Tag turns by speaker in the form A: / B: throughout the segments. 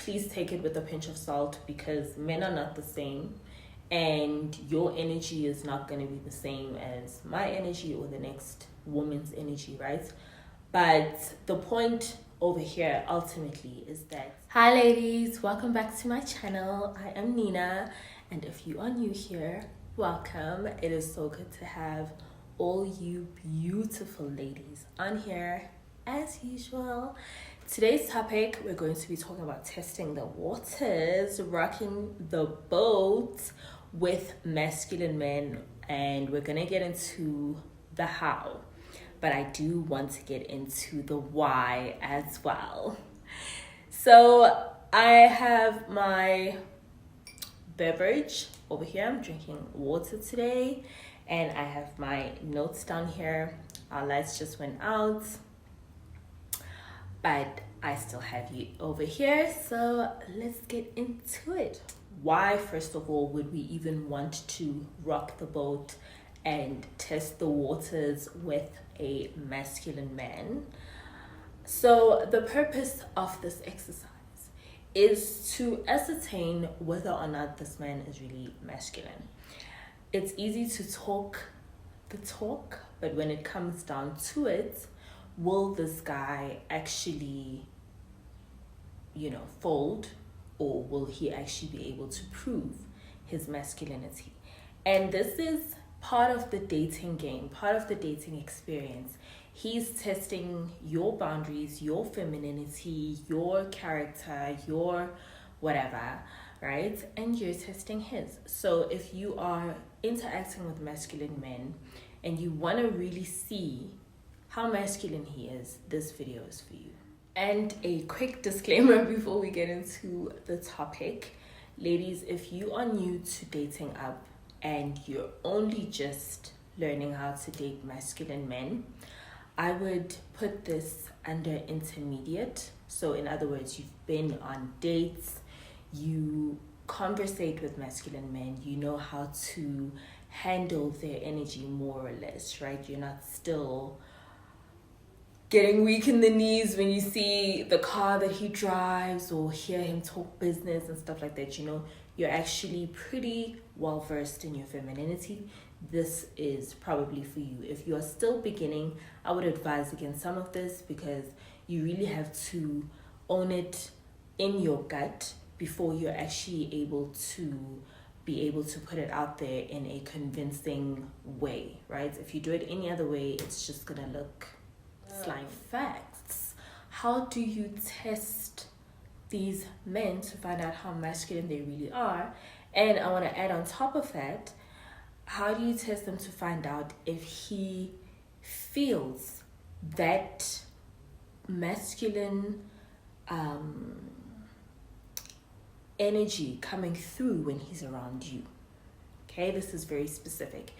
A: please take it with a pinch of salt, because men are not the same, and your energy is not going to be the same as my energy or the next woman's energy, right? But the point over here ultimately is that, hi ladies, welcome back to my channel. I am Nina, and if you are new here, welcome. It is so good to have all you beautiful ladies on here as usual. Today's topic, we're going to be talking about testing the waters, rocking the boat with masculine men, and we're gonna get into the how, but I do want to get into the why as well. So I have my beverage over here. I'm drinking water today, and I have my notes down here. Our lights just went out, but I still have you over here, so let's get into it. Why, first of all, would we even want to rock the boat and test the waters with a masculine man? So the purpose of this exercise is to ascertain whether or not this man is really masculine. It's easy to talk the talk, but when it comes down to it, will this guy actually, fold, or will he actually be able to prove his masculinity? And this is part of the dating game, part of the dating experience. He's testing your boundaries, your femininity, your character, your whatever, right? And you're testing his. So if you are interacting with masculine men and you want to really see how masculine he is, this video is for you. And a quick disclaimer before we get into the topic. Ladies, if you are new to dating up and you're only just learning how to date masculine men, I would put this under intermediate. So in other words, you've been on dates, you conversate with masculine men, you know how to handle their energy more or less, right? You're not still getting weak in the knees when you see the car that he drives or hear him talk business and stuff like that. You're actually pretty well versed in your femininity. This is probably for you. If you are still beginning, I would advise against some of this, because you really have to own it in your gut before you're actually able to put it out there in a convincing way, right? If you do it any other way, it's just gonna look slime. Facts. How do you test these men to find out how masculine they really are? And I want to add on top of that, how do you test them to find out if he feels that masculine energy coming through when he's around you? Okay, this is very specific.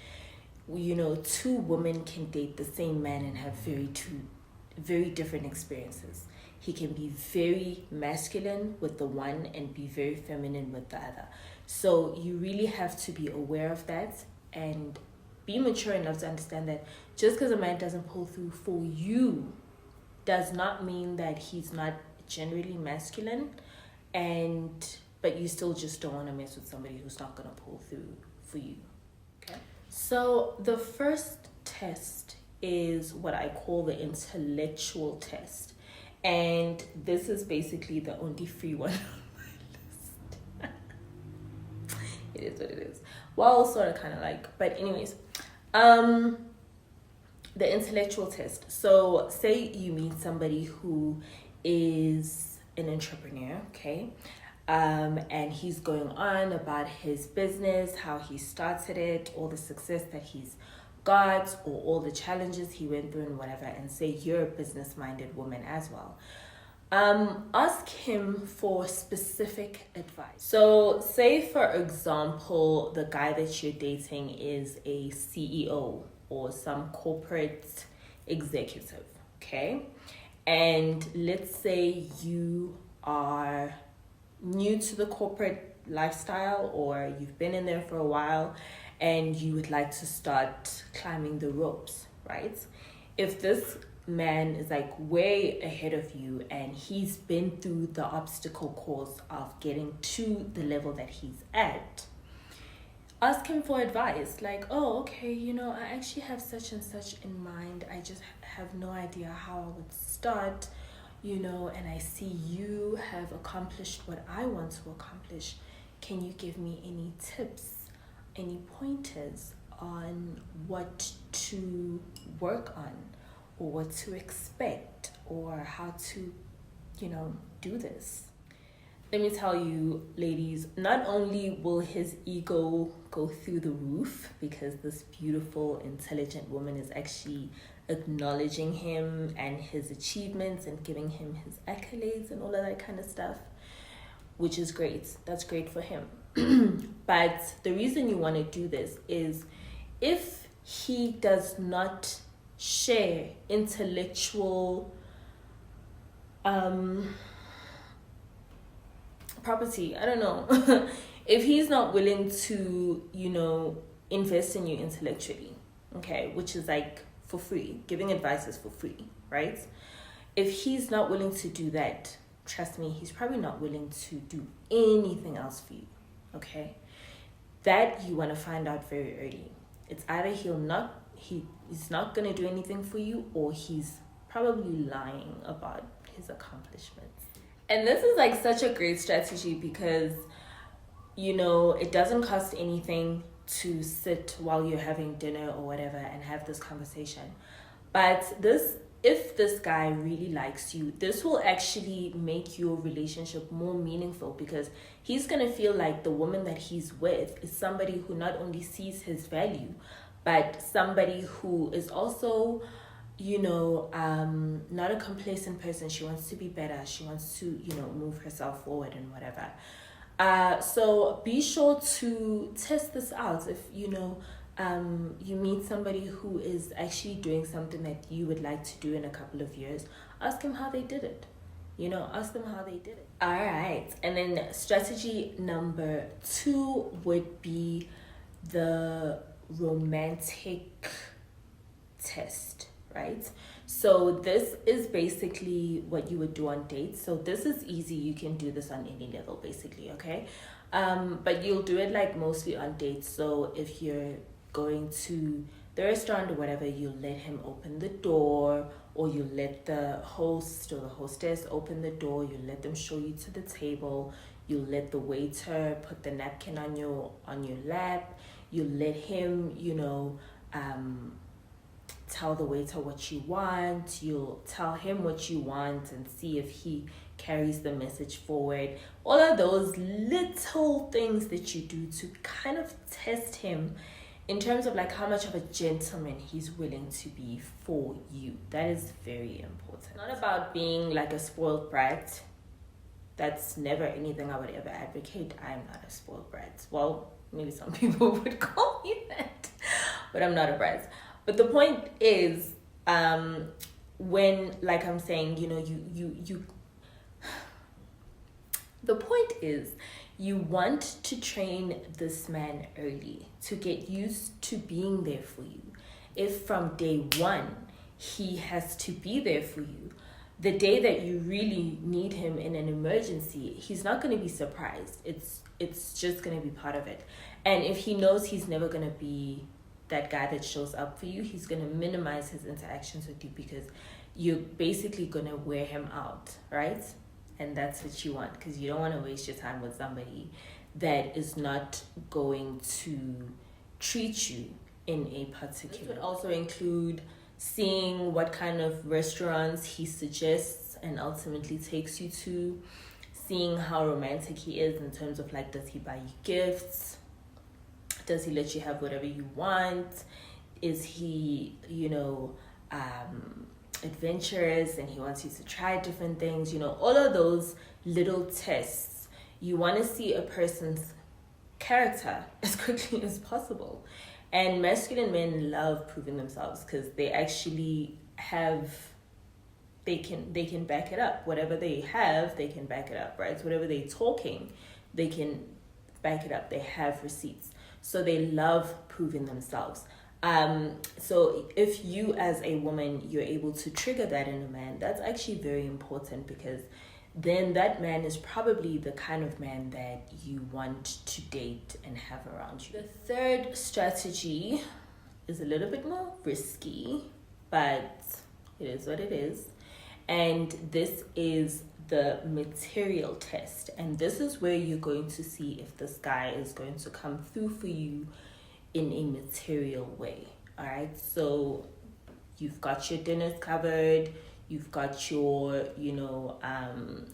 A: Two women can date the same man and have very different experiences. He can be very masculine with the one and be very feminine with the other. So you really have to be aware of that and be mature enough to understand that just because a man doesn't pull through for you does not mean that he's not generally masculine, but you still just don't want to mess with somebody who's not going to pull through for you. Okay? So the first test is what I call the intellectual test. And this is basically the only free one on my list. It is what it is. Well, sort of kind of like, but anyways, the intellectual test. So say you meet somebody who is an entrepreneur, okay? And he's going on about his business, how he started it, all the success that he's got, or all the challenges he went through and whatever, and say you're a business-minded woman as well. Ask him for specific advice. So say, for example, the guy that you're dating is a CEO or some corporate executive, okay? And let's say you are new to the corporate lifestyle, or you've been in there for a while and you would like to start climbing the ropes, right? If this man is like way ahead of you and he's been through the obstacle course of getting to the level that he's at, ask him for advice. Like, oh, okay, I actually have such and such in mind. I just have no idea how I would start, and I see you have accomplished what I want to accomplish. Can you give me any tips, any pointers on what to work on or what to expect or how to, do this? Let me tell you, ladies, not only will his ego go through the roof because this beautiful, intelligent woman is actually acknowledging him and his achievements and giving him his accolades and all of that kind of stuff, which is great. That's great for him. But the reason you want to do this is if he does not share intellectual property, I don't know, if he's not willing to, invest in you intellectually, okay, which is like for free, giving advice is for free, right? If he's not willing to do that, trust me, he's probably not willing to do anything else for you, okay? That you want to find out very early. It's either he's not going to do anything for you, or he's probably lying about his accomplishments. And this is like such a great strategy because, it doesn't cost anything to sit while you're having dinner or whatever and have this conversation. But if this guy really likes you, this will actually make your relationship more meaningful because he's going to feel like the woman that he's with is somebody who not only sees his value, but somebody who is also, not a complacent person. She wants to be better. She wants to, move herself forward and whatever. So be sure to test this out. If, you meet somebody who is actually doing something that you would like to do in a couple of years, ask him how they did it. Ask them how they did it. All right. And then strategy number 2 would be the romantic test, right? So this is basically what you would do on dates. So this is easy. You can do this on any level, basically, okay? But you'll do it like mostly on dates. So if you're going to the restaurant or whatever, you let him open the door, or you let the host or the hostess open the door. You let them show you to the table. You let the waiter put the napkin on your lap. You let him, tell the waiter what you want. You'll tell him what you want and see if he carries the message forward. All of those little things that you do to kind of test him in terms of like how much of a gentleman he's willing to be for you. That is very important. It's not about being like a spoiled brat. That's never anything I would ever advocate. I'm not a spoiled brat. Well, maybe some people would call me that, but I'm not a brat. But the point is, when, like I'm saying, the point is, you want to train this man early to get used to being there for you. If from day one, he has to be there for you, the day that you really need him in an emergency, he's not going to be surprised. It's just going to be part of it. And if he knows he's never going to be that guy that shows up for you, he's going to minimize his interactions with you because you're basically going to wear him out, right? And that's what you want, because you don't want to waste your time with somebody that is not going to treat you in a particular. This would also include seeing what kind of restaurants he suggests and ultimately takes you to, seeing how romantic he is in terms of like, does he buy you gifts? Does he let you have whatever you want? Is he, adventurous and he wants you to try different things? All of those little tests. You want to see a person's character as quickly as possible. And masculine men love proving themselves because they actually they can back it up. Whatever they have, they can back it up, right? Whatever they're talking, they can back it up. They have receipts. So they love proving themselves. So if you as a woman, you're able to trigger that in a man, that's actually very important, because then that man is probably the kind of man that you want to date and have around you. The third strategy is a little bit more risky, but it is what it is. And this is the material test. And this is where you're going to see if this guy is going to come through for you in a material way. All right, so you've got your dinners covered, you've got your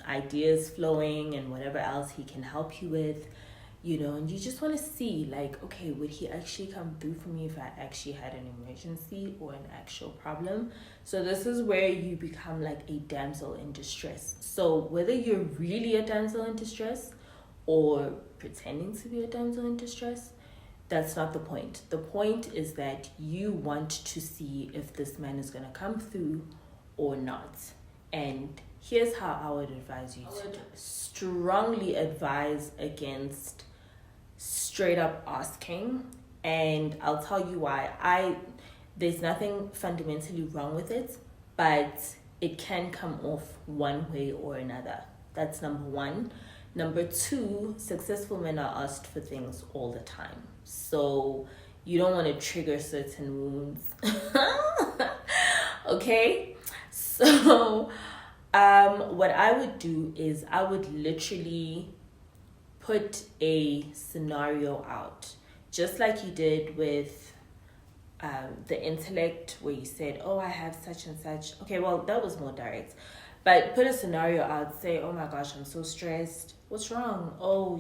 A: ideas flowing and whatever else he can help you with, and you just want to see, like, okay, would he actually come through for me if I actually had an emergency or an actual problem? So this is where you become like a damsel in distress. So whether you're really a damsel in distress or pretending to be a damsel in distress, that's not the point. The point is that you want to see if this man is going to come through or not. And here's how I would advise you to do. Strongly advise against straight up asking. And I'll tell you why. There's nothing fundamentally wrong with it, but it can come off one way or another. That's number one. Number two, successful men are asked for things all the time. So you don't want to trigger certain wounds. Okay? So what I would do is I would literally put a scenario out. Just like you did with the intellect, where you said, oh, I have such and such. Okay, well, that was more direct. But put a scenario out, say, oh my gosh, I'm so stressed. What's wrong? Oh,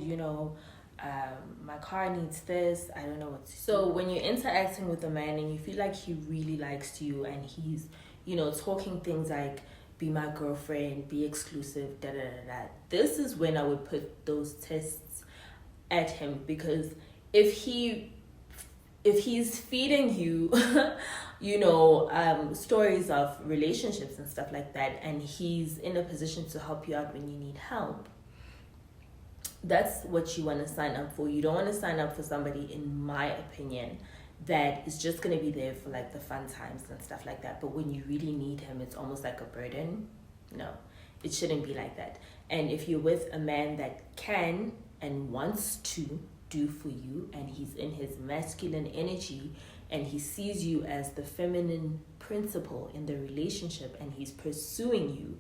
A: my car needs this. I don't know what to do. So when you're interacting with a man and you feel like he really likes you and he's, talking things like, be my girlfriend, be exclusive, da da da da. This is when I would put those tests at him, because if he's feeding you, stories of relationships and stuff like that, and he's in a position to help you out when you need help, that's what you want to sign up for. You don't want to sign up for somebody, in my opinion, that is just going to be there for like the fun times and stuff like that. But when you really need him, it's almost like a burden. No, it shouldn't be like that. And if you're with a man that can and wants to do for you, and he's in his masculine energy, and he sees you as the feminine principle in the relationship, and he's pursuing you,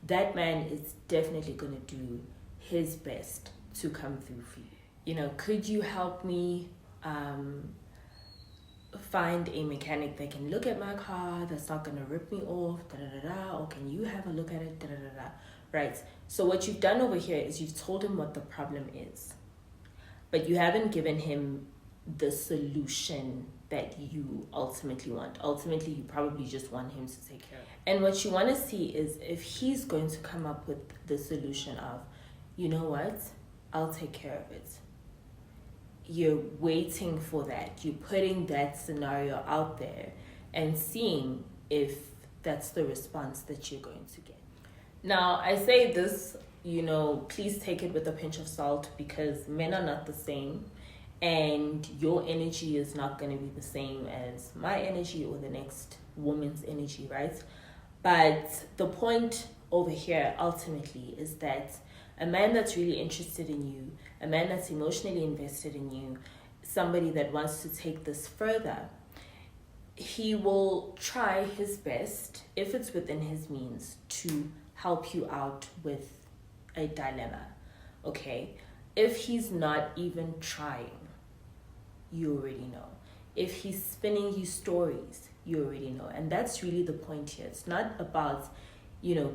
A: that man is definitely going to do his best to come through for you. Could you help me find a mechanic that can look at my car, that's not going to rip me off, da da da da, or can you have a look at it, da da da da, right? So what you've done over here is you've told him what the problem is, but you haven't given him the solution that you ultimately want. Ultimately, you probably just want him to take care of it. And what you want to see is if he's going to come up with the solution of, you know what, I'll take care of it. You're waiting for that. You're putting that scenario out there and seeing if that's the response that you're going to get. Now, I say this, please take it with a pinch of salt, because men are not the same, and your energy is not going to be the same as my energy or the next woman's energy, right? But the point over here ultimately is that a man that's really interested in you, a man that's emotionally invested in you, somebody that wants to take this further, he will try his best, if it's within his means, to help you out with a dilemma, okay? If he's not even trying, you already know. If he's spinning you stories, you already know. And that's really the point here. It's not about,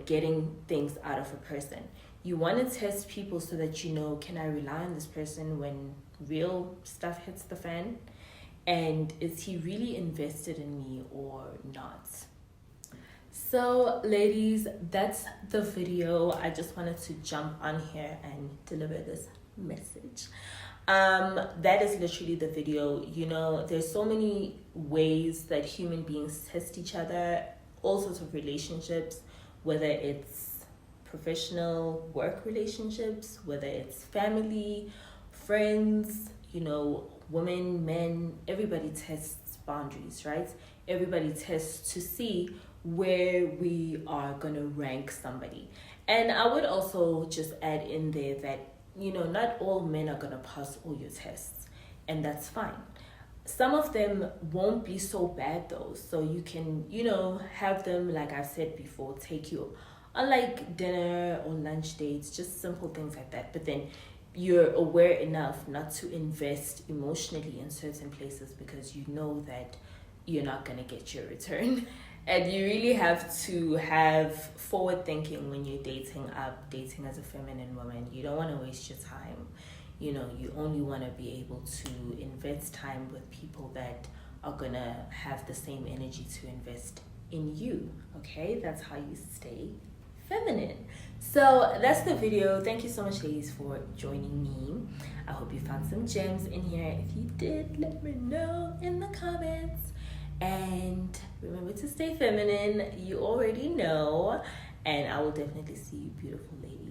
A: getting things out of a person. You want to test people so that can I rely on this person when real stuff hits the fan? And is he really invested in me or not? So ladies, that's the video. I just wanted to jump on here and deliver this message. That is literally the video. There's so many ways that human beings test each other, all sorts of relationships, whether it's professional work relationships, whether it's family, friends, women, men, everybody tests boundaries, right? Everybody tests to see where we are going to rank somebody. And I would also just add in there that, not all men are going to pass all your tests, and that's fine. Some of them won't be so bad though, so you can, have them, like I said before, take you on like dinner or lunch dates, just simple things like that. But then you're aware enough not to invest emotionally in certain places because you know that you're not going to get your return. And you really have to have forward thinking when you're dating as a feminine woman. You don't want to waste your time. You only want to be able to invest time with people that are going to have the same energy to invest in you. Okay, that's how you stay feminine. So that's the video. Thank you so much, ladies, for joining me. I hope you found some gems in here. If you did, let me know in the comments. And remember to stay feminine. You already know. And I will definitely see you beautiful ladies